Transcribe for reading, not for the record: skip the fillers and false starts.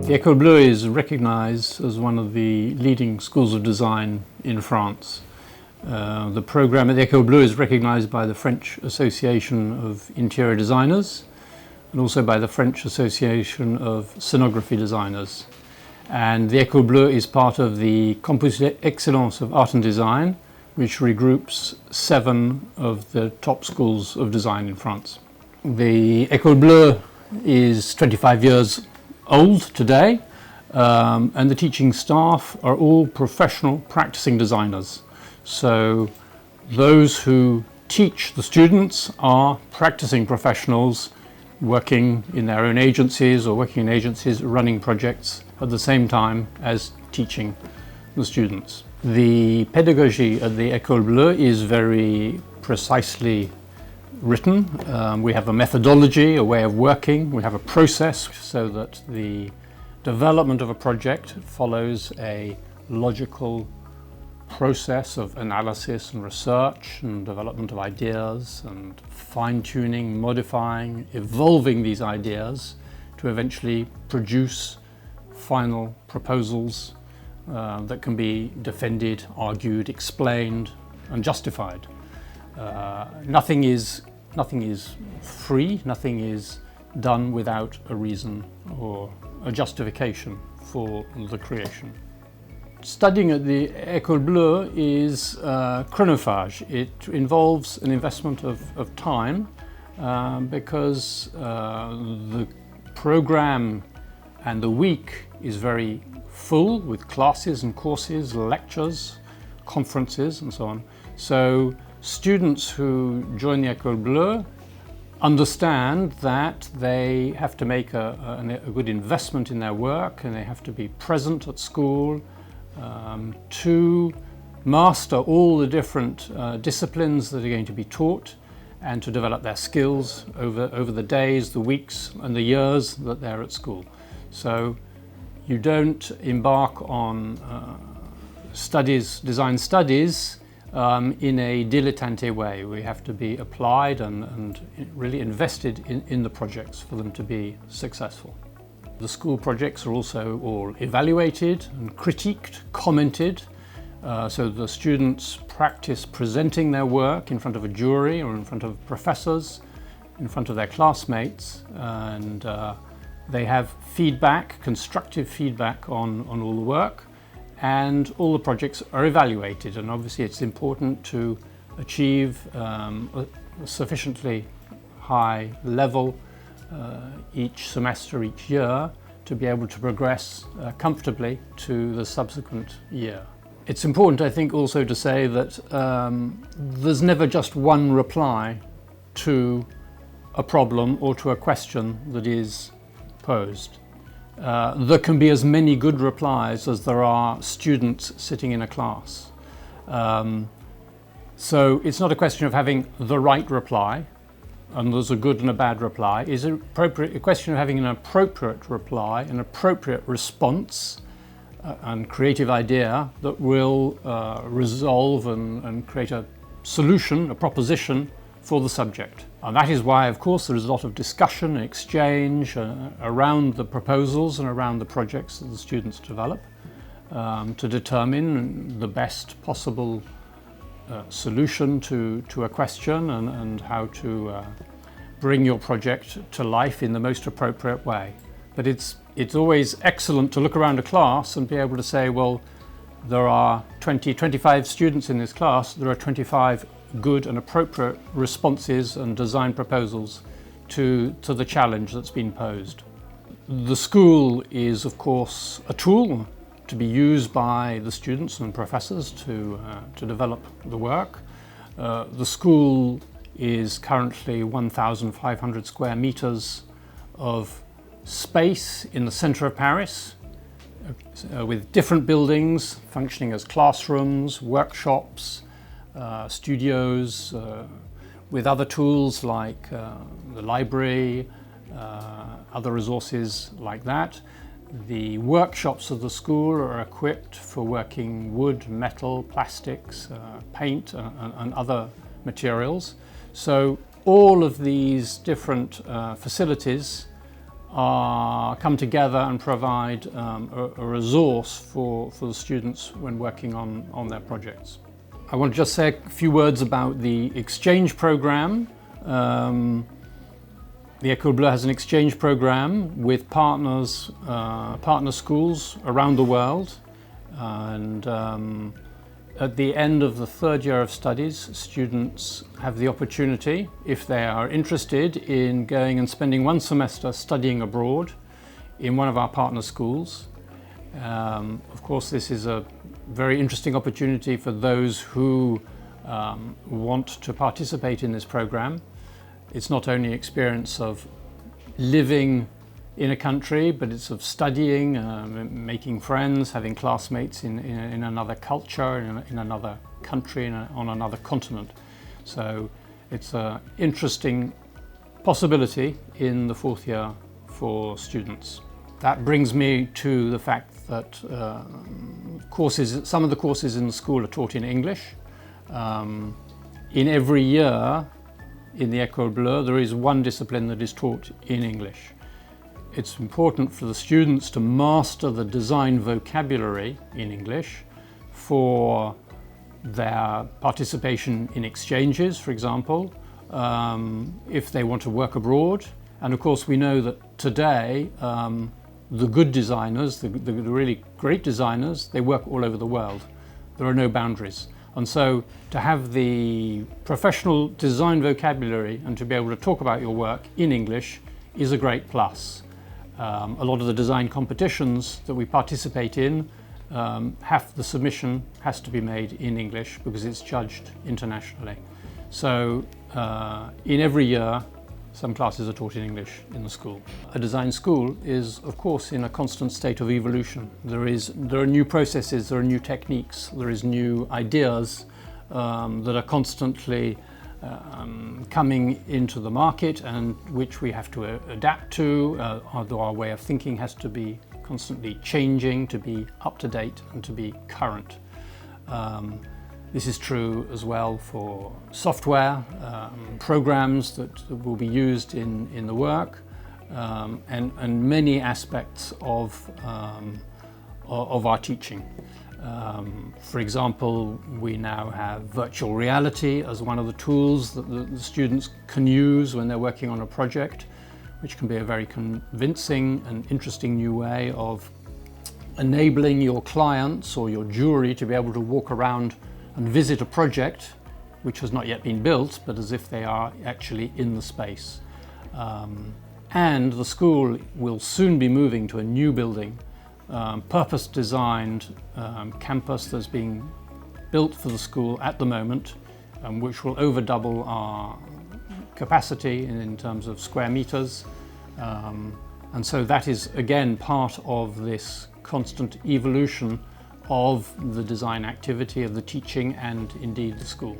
The École Bleue is recognized as one of the leading schools of design in France. The program at the École Bleue is recognized by the French Association of Interior Designers and also by the French Association of Scenography Designers. And the École Bleue is part of the Campus d'Excellence of Art and Design, which regroups 7 of the top schools of design in France. The École Bleue is 25 years old today, and the teaching staff are all professional practicing designers. So those who teach the students are practicing professionals working in their own agencies or working in agencies running projects at the same time as teaching the students. The pedagogy at the École Bleue is very precisely written. We have a methodology, a way of working, we have a process so that the development of a project follows a logical process of analysis and research and development of ideas and fine-tuning, modifying, evolving these ideas to eventually produce final proposals that can be defended, argued, explained and justified. Nothing is free, nothing is done without a reason or a justification for the creation. Studying at the École Bleue is chronophage. It involves an investment of time because the program and the week is very full with classes and courses, lectures, conferences and so on. So students who join the École Bleue understand that they have to make a good investment in their work and they have to be present at school to master all the different disciplines that are going to be taught and to develop their skills over the days, the weeks and the years that they're at school. So you don't embark on design studies in a dilettante way. We have to be applied and really invested in the projects for them to be successful. The school projects are also all evaluated and critiqued, commented, so the students practice presenting their work in front of a jury or in front of professors, in front of their classmates, and they have feedback, constructive feedback on all the work, and all the projects are evaluated. And obviously it's important to achieve a sufficiently high level each semester, each year, to be able to progress comfortably to the subsequent year. It's important, I think, also to say that there's never just one reply to a problem or to a question that is posed. There can be as many good replies as there are students sitting in a class. So it's not a question of having the right reply, and there's a good and a bad reply. It's a question of having an appropriate reply, an appropriate response and creative idea that will resolve and create a solution, a proposition for the subject. And that is why, of course, there is a lot of discussion and exchange around the proposals and around the projects that the students develop to determine the best possible solution to a question and how to bring your project to life in the most appropriate way. But it's always excellent to look around a class and be able to say, well, there are 25 students in this class, there are 25 good and appropriate responses and design proposals to the challenge that's been posed. The school is, of course, a tool to be used by the students and professors to develop the work. The school is currently 1,500 square meters of space in the center of Paris, with different buildings functioning as classrooms, workshops, studios, with other tools like the library, other resources like that. The workshops of the school are equipped for working wood, metal, plastics, paint and other materials. So all of these different facilities come together and provide a resource for the students when working on their projects. I want to just say a few words about the exchange program. The École Bleue has an exchange program with partner schools around the world, and at the end of the third year of studies, students have the opportunity, if they are interested, in going and spending one semester studying abroad in one of our partner schools. Of course, this is a very interesting opportunity for those who want to participate in this program. It's not only experience of living in a country, but it's of studying, making friends, having classmates in another culture, in another country, on another continent. So it's an interesting possibility in the fourth year for students. That brings me to the fact that some of the courses in the school are taught in English. In every year in the École Bleue, there is one discipline that is taught in English. It's important for the students to master the design vocabulary in English for their participation in exchanges, for example, if they want to work abroad. And of course, we know that today, the good designers, the really great designers, they work all over the world. There are no boundaries. And so to have the professional design vocabulary and to be able to talk about your work in English is a great plus. A lot of the design competitions that we participate in, the submission has to be made in English because it's judged internationally. So in every year, some classes are taught in English in the school. A design school is, of course, in a constant state of evolution. There are new processes, there are new techniques, there is new ideas that are constantly coming into the market and which we have to adapt to. Our way of thinking has to be constantly changing, to be up to date and to be current. This is true as well for software, programs that will be used in the work, and many aspects of our teaching. For example, we now have virtual reality as one of the tools that the students can use when they're working on a project, which can be a very convincing and interesting new way of enabling your clients or your jury to be able to walk around and visit a project which has not yet been built, but as if they are actually in the space. And the school will soon be moving to a new building, purpose-designed campus that's being built for the school at the moment, which will over double our capacity in terms of square meters. And so that is again part of this constant evolution of the design activity, of the teaching, and indeed the school.